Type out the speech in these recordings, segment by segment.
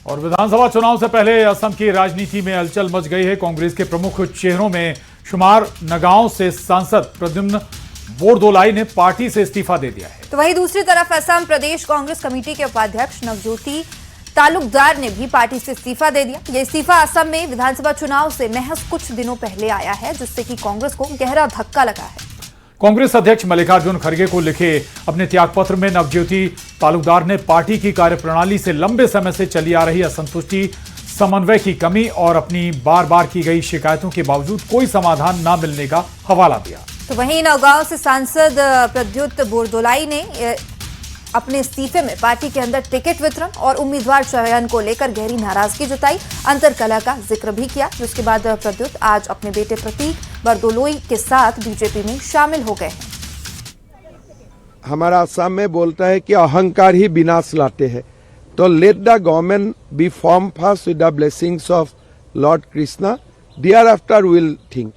और विधानसभा चुनाव से पहले असम की राजनीति में हलचल मच गई है। कांग्रेस के प्रमुख चेहरों में शुमार नगांव से सांसद प्रद्युम्न बोरदोलाई ने पार्टी से इस्तीफा दे दिया है। तो वहीं दूसरी तरफ असम प्रदेश कांग्रेस कमेटी के उपाध्यक्ष नवज्योति तालुकदार ने भी पार्टी से इस्तीफा दे दिया। यह इस्तीफा असम में विधानसभा चुनाव से महज कुछ दिनों पहले आया है, जिससे कि कांग्रेस को गहरा धक्का लगा है। कांग्रेस अध्यक्ष मल्लिकार्जुन खड़गे को लिखे अपने त्यागपत्र में नवज्योति तालुकदार ने पार्टी की कार्यप्रणाली से लंबे समय से चली आ रही असंतुष्टि, समन्वय की कमी और अपनी बार बार की गई शिकायतों के बावजूद कोई समाधान न मिलने का हवाला दिया। तो वहीं नौगांव से सांसद प्रद्युम्न बोरदोलाई ने अपने इस्तीफे में पार्टी के अंदर टिकट वितरण और उम्मीदवार चयन को लेकर गहरी नाराजगी जताई, अंतरकलह का जिक्र भी किया। जिसके बाद प्रद्युम्न आज अपने बेटे प्रतीक बोरदोलाई के साथ बीजेपी में शामिल हो गए हैं। हमारा असम में बोलता है कि अहंकार ही विनाश लाते हैं, तो let the government be form first with the blessings of lord Krishna, thereafter will think.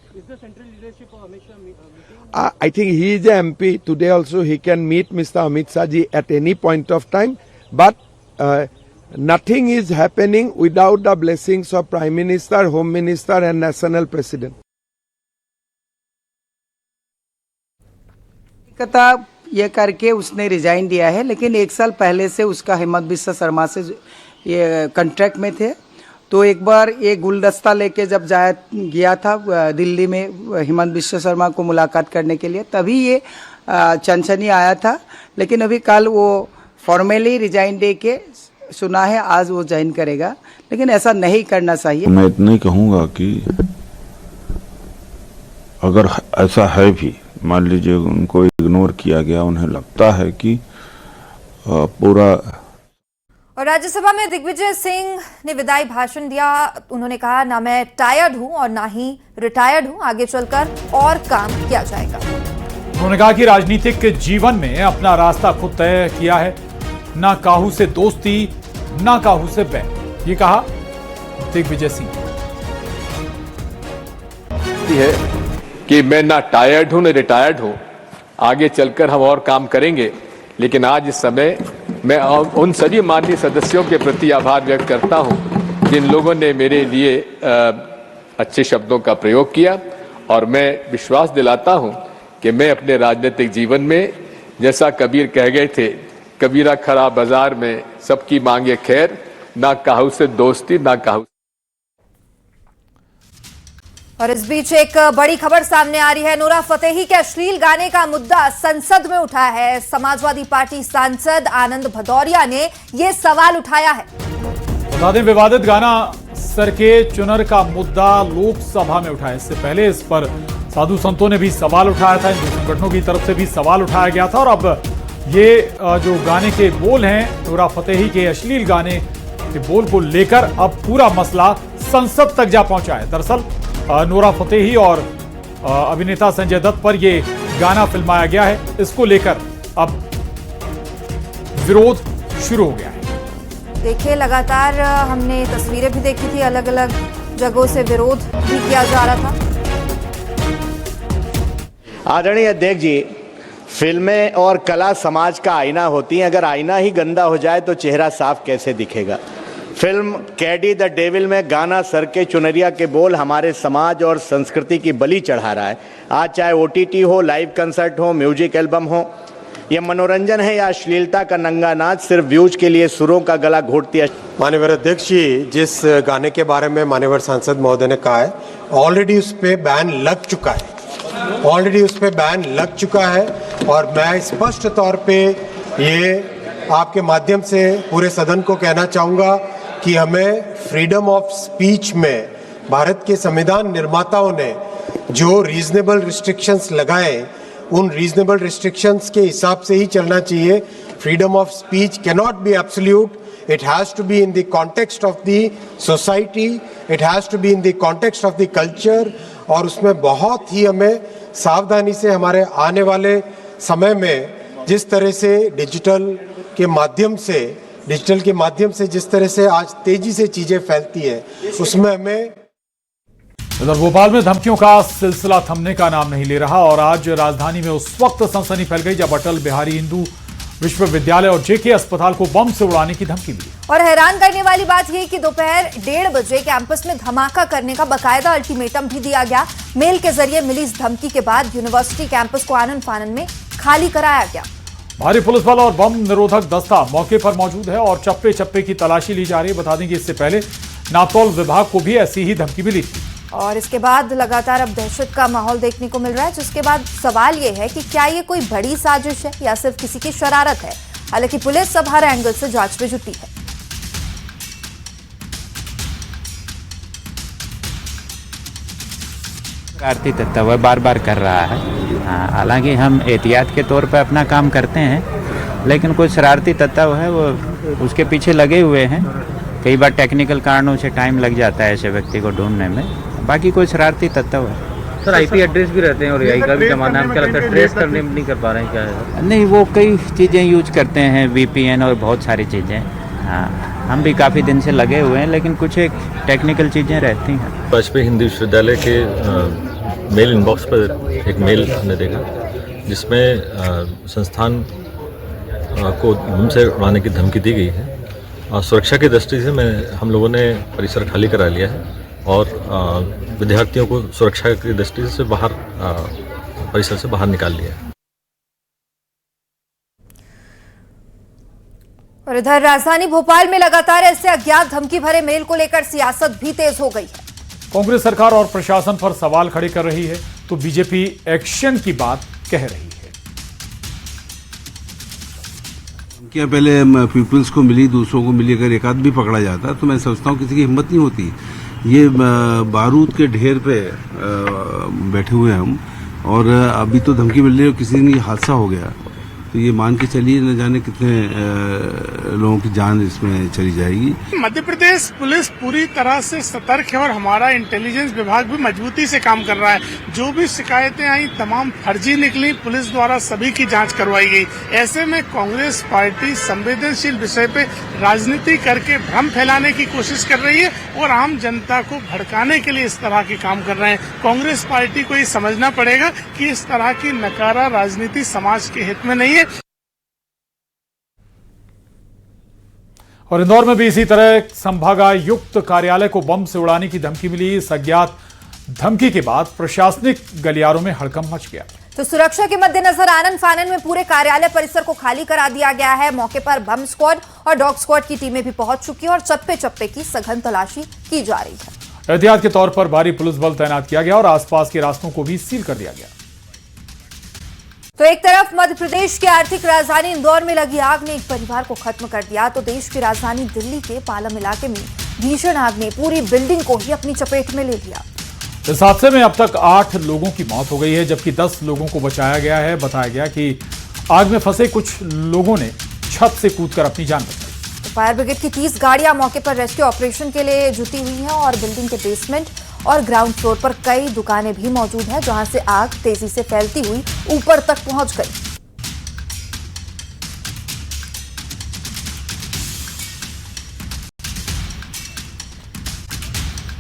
I think he is a MP. Today also he can meet Mr. Amit Shah ji at any point of time. But nothing is happening without the blessings of Prime Minister, Home Minister and National President. कथा ये करके उसने resign दिया है, लेकिन एक साल पहले से उसका हेमंत बिस्वा शर्मा से ये कॉन्ट्रैक्ट में थे। तो एक बार ये गुलदस्ता लेके जब गया था दिल्ली में हेमंत बिस्वा शर्मा को मुलाकात करने के लिए, तभी ये चनचनी आया था। लेकिन अभी कल वो फॉर्मली रिजाइन दे के सुना है, आज वो ज्वाइन करेगा, लेकिन ऐसा नहीं करना चाहिए। मैं इतना ही कहूँगा कि अगर ऐसा है भी, मान लीजिए उनको इग्नोर किया गया, उन्हें लगता है कि पूरा। और राज्यसभा में दिग्विजय सिंह ने विदाई भाषण दिया। उन्होंने कहा, ना मैं टायर्ड हूं और ना ही रिटायर्ड हूं, आगे चलकर और काम किया जाएगा। उन्होंने कहा कि राजनीतिक जीवन में अपना रास्ता खुद तय किया है, ना काहू से दोस्ती ना काहू से बैर। ये कहा दिग्विजय सिंह है कि मैं ना टायर्ड हूं ना रिटायर्ड हूं, आगे चलकर हम और काम करेंगे। लेकिन आज इस समय मैं उन सभी माननीय सदस्यों के प्रति आभार व्यक्त करता हूं जिन लोगों ने मेरे लिए अच्छे शब्दों का प्रयोग किया, और मैं विश्वास दिलाता हूं कि मैं अपने राजनीतिक जीवन में, जैसा कबीर कह गए थे, कबीरा खरा बाजार में सबकी मांगे खैर, ना काहू से दोस्ती ना काहू। और इस बीच एक बड़ी खबर सामने आ रही है। नूरा फतेही के अश्लील गाने का मुद्दा संसद में उठा है। समाजवादी पार्टी सांसद आनंद भदौरिया ने यह सवाल उठाया है। बता दें, विवादित गाना सर के चुनर का मुद्दा लोकसभा में उठा है। इससे पहले इस पर साधु संतों ने भी सवाल उठाया था, हिंदू संगठनों की तरफ से भी सवाल उठाया गया था। और अब ये जो गाने के बोल हैं, नूरा फतेही के अश्लील गाने के बोल को लेकर अब पूरा मसला संसद तक जा पहुंचा है। दरअसल नूरा फतेही और अभिनेता संजय दत्त पर यह गाना फिल्माया गया है। इसको लेकर अब विरोध शुरू हो गया है। देखिए, लगातार हमने तस्वीरें भी देखी थी, अलग अलग जगहों से विरोध भी किया जा रहा था। आदरणीय अध्यक्ष जी, फिल्में और कला समाज का आईना होती हैं। अगर आईना ही गंदा हो जाए तो चेहरा साफ कैसे दिखेगा। फिल्म कैडी द डेविल में गाना सर के चुनरिया के बोल हमारे समाज और संस्कृति की बलि चढ़ा रहा है। आज चाहे OTT हो, लाइव कंसर्ट हो, म्यूजिक एल्बम हो, यह मनोरंजन है या अश्लीलता का नंगा नाच सिर्फ व्यूज के लिए सुरों का गला घोटती है। माननीय अध्यक्ष जी, जिस गाने के बारे में माननीय सांसद महोदय ने कहा है, ऑलरेडी उस पर बैन लग चुका है, और मैं स्पष्ट तौर पे ये आपके माध्यम से पूरे सदन को कहना चाहूँगा कि हमें फ्रीडम ऑफ स्पीच में भारत के संविधान निर्माताओं ने जो रीजनेबल रिस्ट्रिक्शंस लगाए, उन रीजनेबल रिस्ट्रिक्शंस के हिसाब से ही चलना चाहिए। Freedom of speech can not be absolute, it has to be in the context of the society, it has to be in the context of the culture, और उसमें बहुत ही हमें सावधानी से हमारे आने वाले समय में जिस तरह से डिजिटल के माध्यम से जिस तरह से आज तेजी से चीजें फैलती है, उसमें हमें। इधर भोपाल में धमकियों का सिलसिला थमने का नाम नहीं ले रहा और आज राजधानी में उस वक्त सनसनी फैल गई जब अटल बिहारी हिंदू विश्वविद्यालय और जेके अस्पताल को बम से उड़ाने की धमकी मिली। और हैरान करने वाली बात यह कि दोपहर 1:30 बजे कैंपस में धमाका करने का बकायदा अल्टीमेटम भी दिया गया। मेल के जरिए मिली इस धमकी के बाद यूनिवर्सिटी कैंपस को आनन फानन में खाली कराया गया। भारी पुलिस बल और बम निरोधक दस्ता मौके पर मौजूद है और चप्पे चप्पे की तलाशी ली जा रही है। बता दें कि इससे पहले नापतौल विभाग को भी ऐसी ही धमकी मिली थी। और इसके बाद लगातार अब दहशत का माहौल देखने को मिल रहा है, जिसके बाद सवाल ये है कि क्या ये कोई बड़ी साजिश है या सिर्फ किसी की शरारत है। हालांकि पुलिस सब हर एंगल से जांच में जुटी है। शरारती तत्व वह बार बार कर रहा है। हालांकि हम एहतियात के तौर पर अपना काम करते हैं, लेकिन कोई शरारती तत्व है वो उसके पीछे लगे हुए हैं। कई बार टेक्निकल कारणों से टाइम लग जाता है ऐसे व्यक्ति को ढूंढने में, बाकी कोई शरारती तत्व है। सर आईपी एड्रेस भी रहते हैं और एआई का भी जमाना है, क्या लगता है ट्रेस करने में नहीं कर पा रहे हैं क्या है? नहीं, वो कई चीज़ें यूज करते हैं, VPN और बहुत सारी चीज़ें। हाँ, हम भी काफ़ी दिन से लगे हुए हैं, लेकिन कुछ एक टेक्निकल चीज़ें रहती हैं। वाजपेयी हिंदी विश्वविद्यालय के मेल इनबॉक्स पर एक मेल हमने देखा जिसमें संस्थान को बम से उड़ाने की धमकी दी गई है। सुरक्षा की दृष्टि से हम लोगों ने परिसर खाली करा लिया है और विद्यार्थियों को सुरक्षा की दृष्टि से बाहर परिसर से बाहर निकाल लिया है। और इधर राजधानी भोपाल में लगातार ऐसे अज्ञात धमकी भरे मेल को लेकर सियासत भी तेज हो गई है। कांग्रेस सरकार और प्रशासन पर सवाल खड़े कर रही है तो बीजेपी एक्शन की बात कह रही है। क्या पहले पीपल्स को मिली, दूसरों को मिली, अगर एक आध भी पकड़ा जाता तो मैं समझता हूँ किसी की हिम्मत नहीं होती। ये बारूद के ढेर पे बैठे हुए हैं हम, और अभी तो धमकी मिल रही है किसी दिन ये हादसा हो गया तो ये मान के चलिए न जाने कितने लोगों की जान इसमें चली जाएगी। मध्य प्रदेश पुलिस पूरी तरह से सतर्क है और हमारा इंटेलिजेंस विभाग भी मजबूती से काम कर रहा है। जो भी शिकायतें आई तमाम फर्जी निकली, पुलिस द्वारा सभी की जांच करवाई गई। ऐसे में कांग्रेस पार्टी संवेदनशील विषय पे राजनीति करके भ्रम फैलाने की कोशिश कर रही है और आम जनता को भड़काने के लिए इस तरह के काम कर रहे हैं। कांग्रेस पार्टी को ये समझना पड़ेगा कि इस तरह की नकारा राजनीति समाज के हित में नहीं है। और इंदौर में भी इसी तरह संभागायुक्त कार्यालय को बम से उड़ाने की धमकी मिली। इस अज्ञात धमकी के बाद प्रशासनिक गलियारों में हड़कंप मच गया। तो सुरक्षा के मद्देनजर आनन फानन में पूरे कार्यालय परिसर को खाली करा दिया गया है। मौके पर बम स्क्वाड और डॉग स्क्वाड की टीमें भी पहुंच चुकी है और चप्पे चप्पे की सघन तलाशी की जा रही है। एहतियात के तौर पर भारी पुलिस बल तैनात किया गया और आसपास के रास्तों को भी सील कर दिया गया। तो एक तरफ मध्य प्रदेश की आर्थिक राजधानी इंदौर में लगी आग ने एक परिवार को खत्म कर दिया, तो देश की राजधानी दिल्ली के पालम इलाके में भीषण आग ने पूरी बिल्डिंग को ही अपनी चपेट में ले लिया। इस हादसे में अब तक 8 लोगों की मौत हो गई है, जबकि 10 लोगों को बचाया गया है। बताया गया कि आग में फंसे कुछ लोगों ने छत से कूदकर अपनी जान बचाई। तो फायर ब्रिगेड की 30 गाड़ियां मौके पर रेस्क्यू ऑपरेशन के लिए जुटी हुई हैं और बिल्डिंग के बेसमेंट और ग्राउंड फ्लोर पर कई दुकानें भी मौजूद हैं, जहां से आग तेजी से फैलती हुई ऊपर तक पहुंच गई।